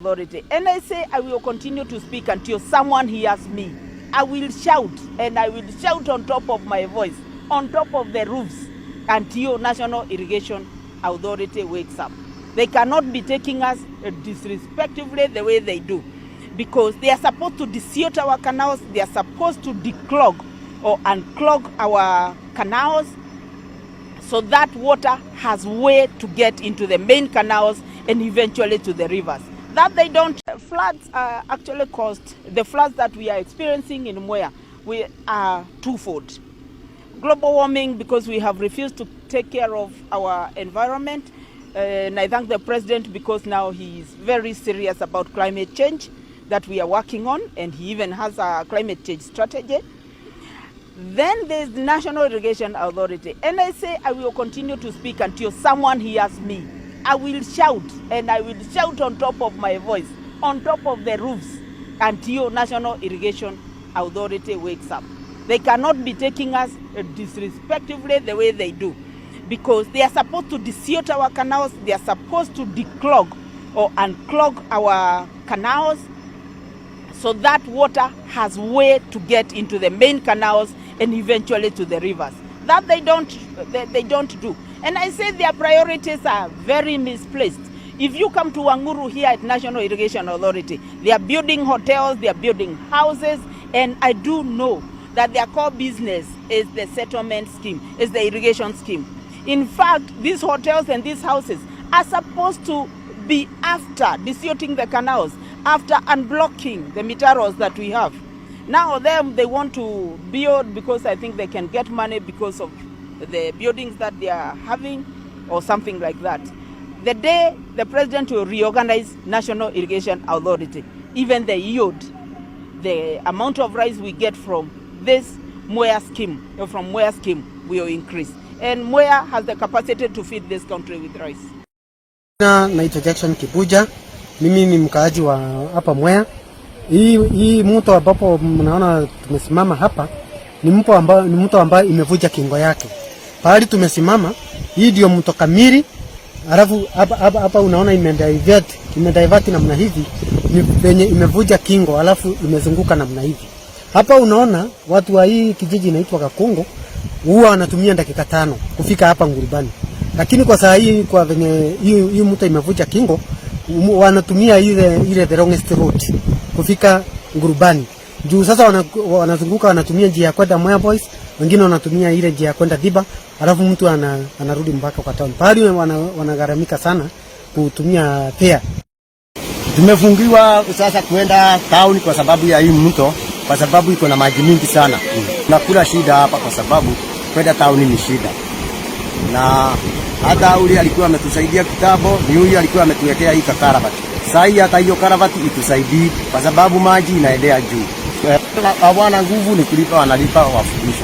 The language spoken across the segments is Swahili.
Authority. And I say I will continue to speak until someone hears me. I will shout, and I will shout on top of my voice, on top of the roofs, until National Irrigation Authority wakes up. They cannot be taking us disrespectively the way they do, because they are supposed to desilt our canals, they are supposed to declog or unclog our canals so that water has way to get into the main canals and eventually to the rivers. That they don't. Floods are actually caused, the floods that we are experiencing in Mwea, we are twofold. Global warming, because we have refused to take care of our environment, and I thank the president because now he is very serious about climate change that we are working on, and he even has a climate change strategy. Then there's the National Irrigation Authority, and I say I will continue to speak until someone hears me. I will shout, and I will shout on top of my voice, on top of the roofs, until National Irrigation Authority wakes up. They cannot be taking us disrespectively the way they do, because they are supposed to desilt our canals, they are supposed to declog or unclog our canals so that water has way to get into the main canals and eventually to the rivers. That they don't do. And I say their priorities are very misplaced. If you come to Uhuru here at National Irrigation Authority, they are building hotels, they are building houses, and I do know that their core business is the settlement scheme, is the irrigation scheme. In fact, these hotels and these houses are supposed to be after desilting the canals, after unblocking the mitaros that we have. Now they want to build because I think they can get money because of the buildings that they are having or something like that. The day the president will reorganize National Irrigation Authority, even the yield, the amount of rice we get from this Mwea scheme, will increase. And Mwea has the capacity to feed this country with rice. Naitwa Jackson Kibuja, mimi ni mkaaji wa hapa Mwea. Hii mto ambapo mnaona tumesimama hapa ni mto ambao imevuja kingo yake. Pahali tumesimama, hii ndio mto kamili. Alafu hapa unaona imedivert namna hivi, ni penye imevuja kingo, alafu imezunguka namna hivi. Hapa unaona watu wa hii kijiji inaitwa Kakongo huwa wanatumia dakika 5 kufika hapa Ngurubani. Lakini kwa saa hii kwa venye hii mto imevuja kingo, wanatumia ile the longest route kufika Ngurubani. Juu sasa wanazunguka, wanatumia njia ya kwenda Mwea Boys, wengine wanatumia ile njia ya kwenda Diba, alafu mtu anarudi mpaka kwa town. Pahali wanagaramika sana kutumia fare. Tumefungiwa sasa kwenda town kwa sababu ya hii mto, kwa sababu iko na maji mingi sana. Nakula shida hapa kwa sababu kwenda town ni shida. Na hata ule alikuwa ametusaidia kitabo, ni huyu alikuwa ametuwekea hii karavati. Sasa hata hiyo karavati itusaidii kwa sababu maji inaendea juu. Hawana nguvu, ni kulipa wanalipa wafundisho.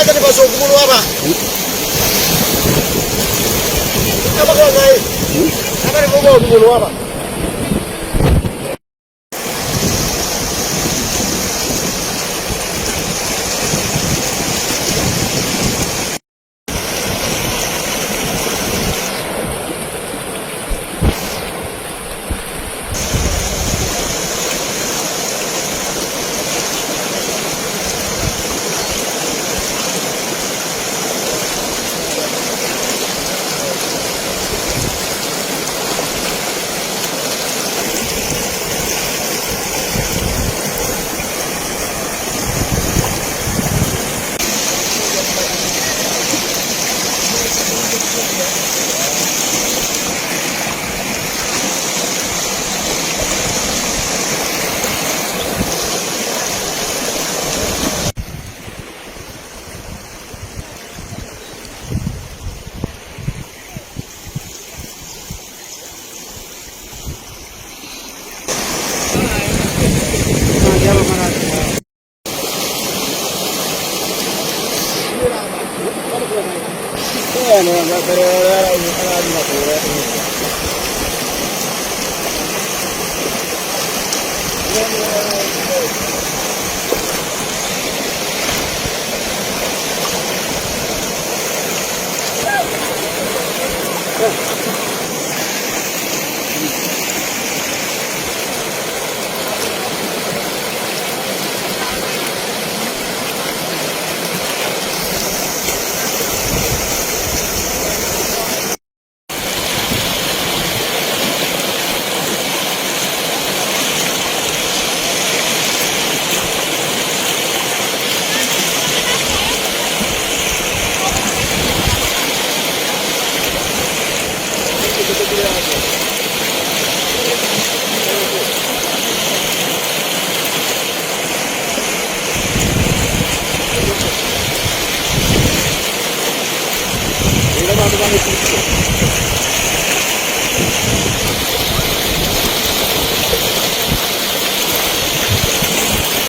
Jadi masuk kumulu apa? Apa kau ngai? Apa ni kau kumulu apa? Ini